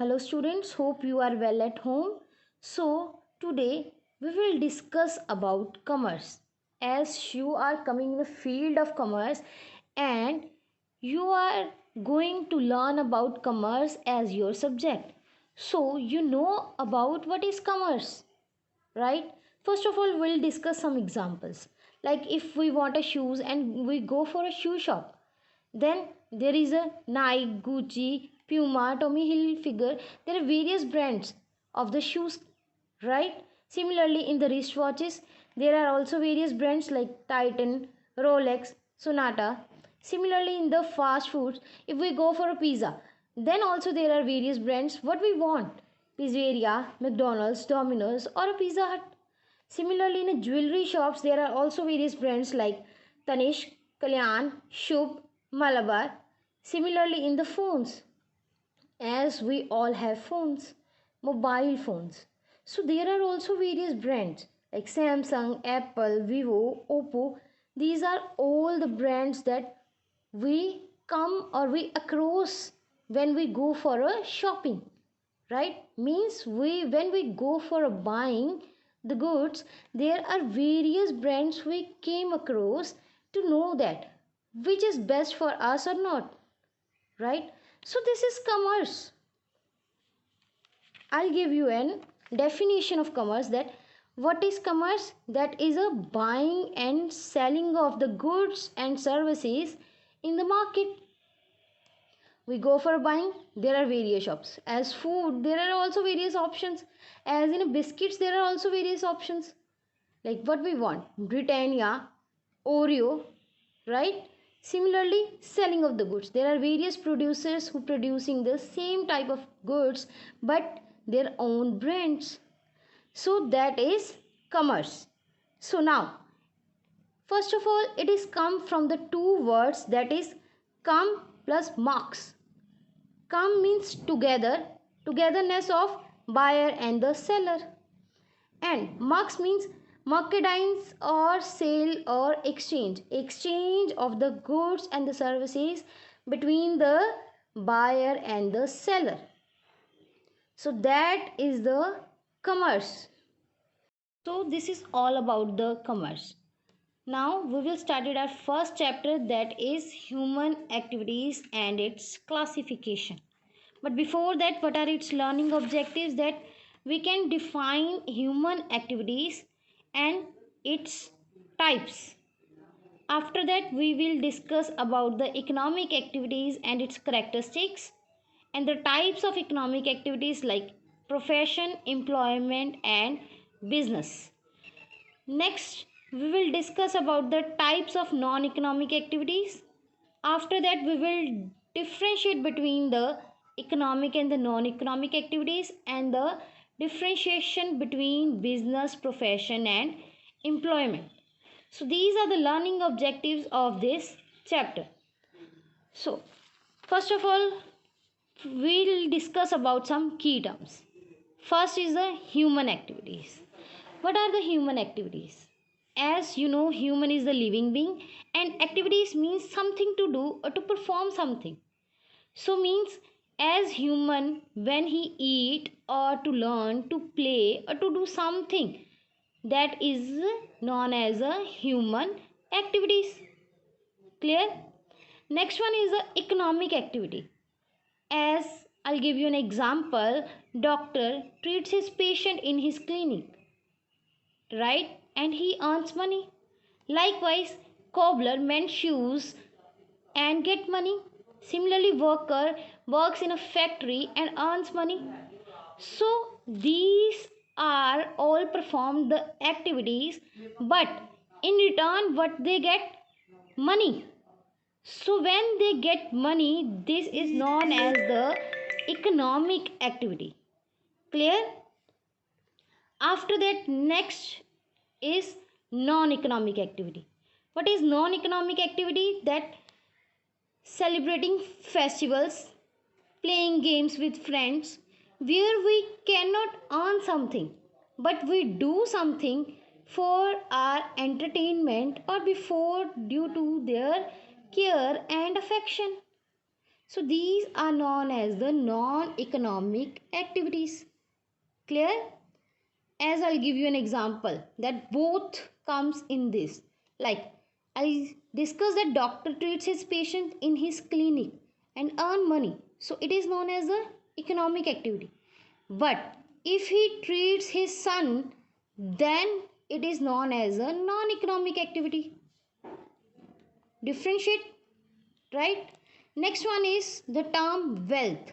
Hello students, hope you are well at home. So today we will discuss about commerce. As you are coming in the field of commerce and you are going to learn about commerce as your subject. So you know about what is commerce, right? First of all, we'll discuss some examples. Like if we want a shoes and we go for a shoe shop, then there is a Nike, Gucci, Puma, Tommy Hilfiger. There are various brands of the shoes, right? Similarly, in the wristwatches, there are also various brands like Titan, Rolex, Sonata. Similarly, in the fast foods, if we go for a pizza, then also there are various brands. What we want? Pizzeria, McDonald's, Domino's, or a Pizza Hut. Similarly, in the jewelry shops, there are also various brands like Tanishq, Kalyan, Shubh, Malabar. Similarly, in the phones, as we all have phones, mobile phones. So there are also various brands like Samsung, Apple, Vivo, Oppo. These are all the brands that we come or we across when we go for a shopping, right? Means we when we go for a buying the goods, there are various brands we came across to know that which is best for us or not, right? So this is commerce. I'll give you an definition of commerce. That what is commerce? That is a buying and selling of the goods and services in the market. We go for buying, there are various shops. As food, there are also various options. As in biscuits, there are also various options. Like what we want, Britannia, Oreo, right? Similarly, selling of the goods. There are various producers who producing the same type of goods but their own brands. So that is commerce. So now, first of all, it is come from the two words, that is come plus marks. Come means together, togetherness of buyer and the seller. And marks means merchandise or sale or exchange. Exchange of the goods and the services between the buyer and the seller. So that is the commerce. So this is all about the commerce. Now we will start our first chapter, that is human activities and its classification. But before that, what are its learning objectives? That we can define human activities and its types. After that, we will discuss about the economic activities and its characteristics and the types of economic activities like profession, employment and business. Next, we will discuss about the types of non-economic activities. After that, we will differentiate between the economic and the non-economic activities and the differentiation between business, profession and employment. So these are the learning objectives of this chapter. So first of all, we'll discuss about some key terms. First is the human activities. What are the human activities? As you know, human is the living being and activities means something to do or to perform something. So means as human, when he eat or to learn, to play or to do something, that is known as a human activities. Clear? Next one is the economic activity. As I'll give you an example, doctor treats his patient in his clinic, right? And he earns money. Likewise, cobbler mends shoes and get money. Similarly, worker works in a factory and earns money. So these are all performed the activities, but in return what they get? Money. So when they get money, this is known as the economic activity. Clear? After that, next is non-economic activity. What is non-economic activity? That celebrating festivals, playing games with friends, where we cannot earn something, but we do something for our entertainment or before due to their care and affection. So these are known as the non-economic activities. Clear? As I'll give you an example that both comes in this. Like I discussed that doctor treats his patient in his clinic and earn money. So it is known as the economic activity. But if he treats his son, then it is known as a non-economic activity. Differentiate, right? Next one is the term wealth.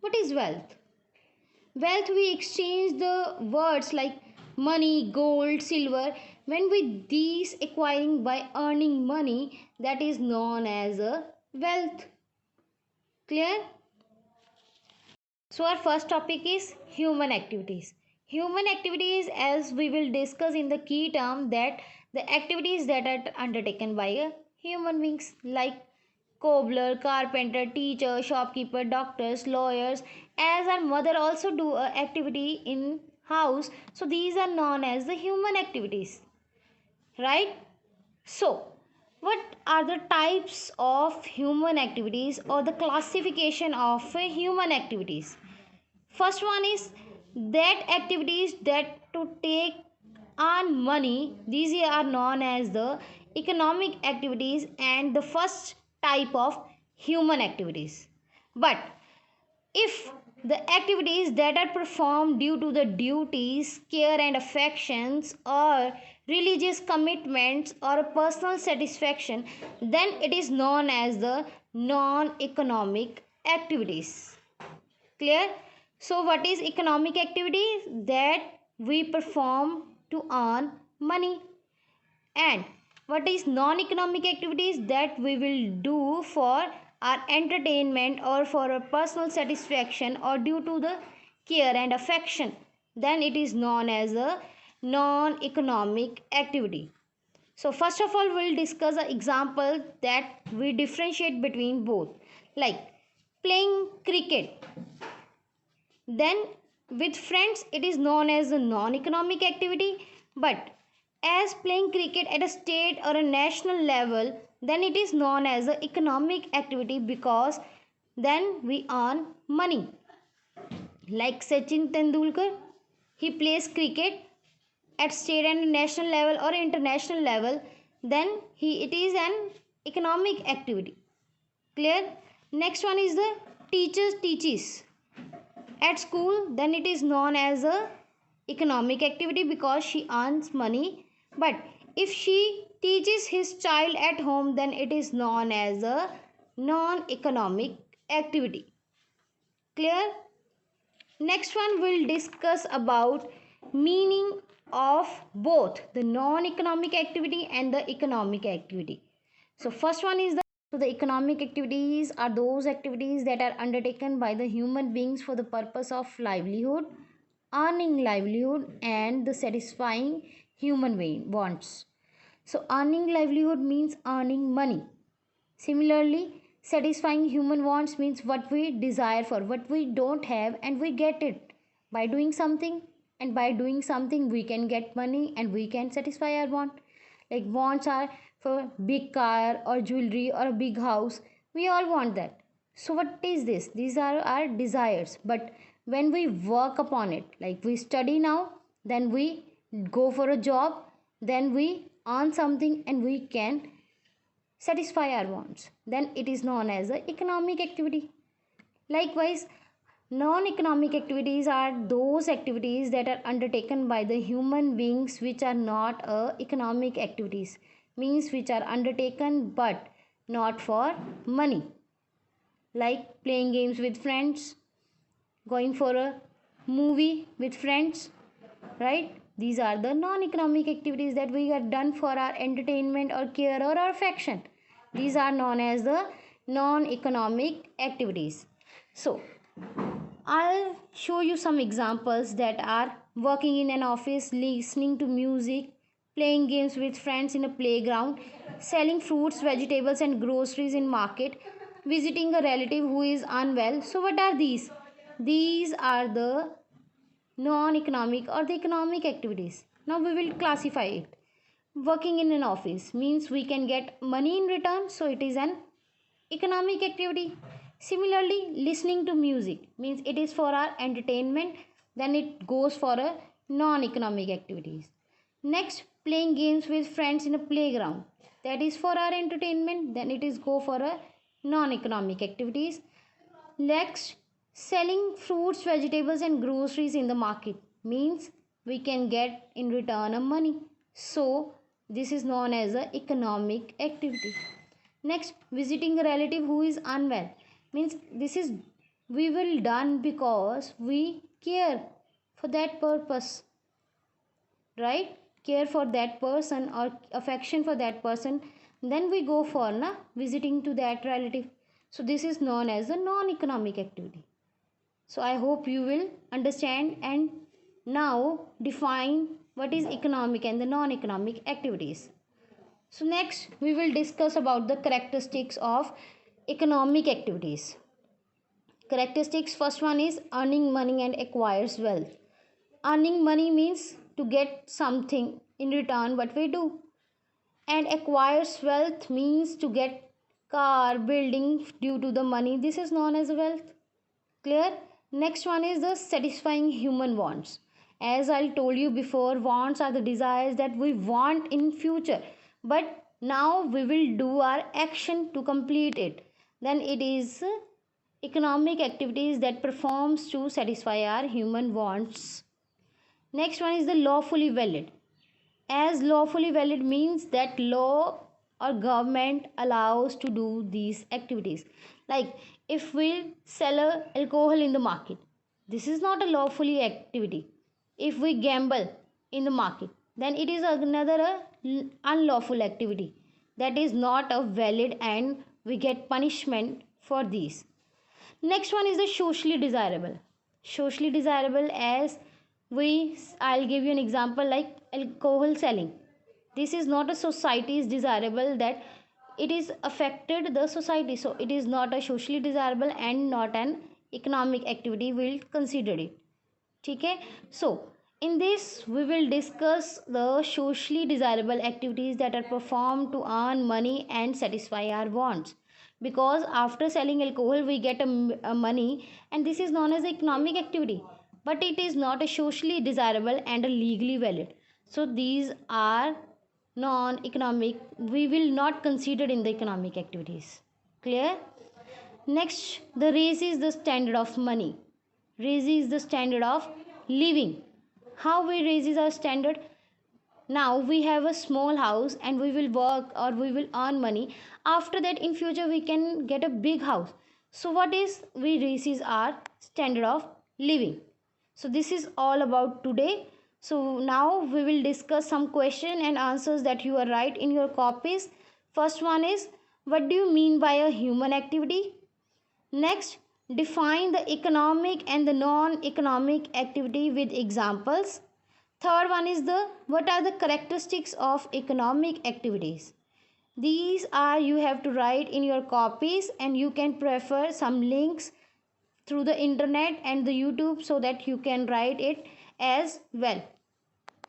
What is wealth? Wealth, we exchange the words like money, gold, silver. When with these acquiring by earning money, that is known as a wealth. Clear? So our first topic is human activities. Human activities, as we will discuss in the key term, that the activities that are undertaken by a human beings like cobbler, carpenter, teacher, shopkeeper, doctors, lawyers. As our mother also do a activity in house, so these are known as the human activities, right? So what are the types of human activities or the classification of human activities? First one is that activities that to take earn money. These are known as the economic activities and the first type of human activities. But if the activities that are performed due to the duties, care and affections or religious commitments or personal satisfaction, then it is known as the non-economic activities. Clear? So what is economic activities? That we perform to earn money. And what is non-economic activities? That we will do for our entertainment or for our personal satisfaction or due to the care and affection. Then it is known as a non-economic activity. So first of all, we'll discuss an example that we differentiate between both. Like playing cricket, then with friends it is known as a non-economic activity. But as playing cricket at a state or a national level, then it is known as an economic activity because then we earn money. Like Sachin Tendulkar, he plays cricket at state and national level or international level, then it is an economic activity. Clear? Next one is the teacher teaches at school, then it is known as a economic activity because she earns money. But if she teaches his child at home, then it is known as a non economic activity. Clear? Next one will discuss about meaning of both the non economic activity and the economic activity. So first one is the economic activities are those activities that are undertaken by the human beings for the purpose of livelihood, earning livelihood and the satisfying human wants. So earning livelihood means earning money. Similarly, satisfying human wants means what we desire for, what we don't have and we get it by doing something, and by doing something we can get money and we can satisfy our want. Like wants are for big car or jewelry or a big house. We all want that. So what is this? These are our desires. But when we work upon it, like we study now, then we go for a job, then we earn something and we can satisfy our wants, then it is known as a economic activity. Likewise, non-economic activities are those activities that are undertaken by the human beings which are not economic activities, means which are undertaken but not for money, like playing games with friends, going for a movie with friends, right? These are the non-economic activities that we have done for our entertainment or care or our affection. These are known as the non-economic activities. So I'll show you some examples that are working in an office, listening to music, playing games with friends in a playground, selling fruits, vegetables and groceries in market, visiting a relative who is unwell. So what are these? These are the non-economic or the economic activities. Now we will classify it. Working in an office means we can get money in return, so it is an economic activity. Similarly, listening to music means it is for our entertainment, then it goes for a non-economic activities. Next, playing games with friends in a playground, that is for our entertainment, then it is go for a non-economic activities. Next, selling fruits, vegetables, and groceries in the market means we can get in return a money. So, this is known as a economic activity. Next, visiting a relative who is unwell means this is we will done because we care for that purpose, right? Care for that person or affection for that person, then we go for visiting to that relative. So this is known as a non-economic activity. So I hope you will understand and now define what is economic and the non-economic activities. So next we will discuss about the characteristics of economic activities. Characteristics, first one is earning money and acquires wealth. Earning money means to get something in return what we do, and acquires wealth means to get car, building due to the money. This is known as wealth. Clear? Next one is the satisfying human wants. As I told you before, wants are the desires that we want in future, but now we will do our action to complete it. Then it is economic activities that performs to satisfy our human wants. Next one is the lawfully valid. As lawfully valid means that law or government allows to do these activities. Like if we sell alcohol in the market, this is not a lawfully activity. If we gamble in the market, then it is another unlawful activity. That is not a valid and we get punishment for these. Next one is the socially desirable. Socially desirable, as I'll give you an example like alcohol selling. This is not a society is desirable that it is affected the society. So it is not a socially desirable and not an economic activity. We'll consider it. Okay. So in this we will discuss the socially desirable activities that are performed to earn money and satisfy our wants, because after selling alcohol we get a money, and this is known as economic activity, but it is not a socially desirable and a legally valid. So these are non economic, we will not consider in the economic activities. Clear? Next, the raises the standard of money, raises the standard of living. How we raises our standard? Now we have a small house and we will work or we will earn money. After that in future we can get a big house. So what is we raises our standard of living. So this is all about today. So now we will discuss some question and answers that you are write in your copies. First one is, what do you mean by a human activity? Next, define the economic and the non-economic activity with examples. Third one is the what are the characteristics of economic activities? These are you have to write in your copies, and you can prefer some links through the internet and the YouTube so that you can write it as well.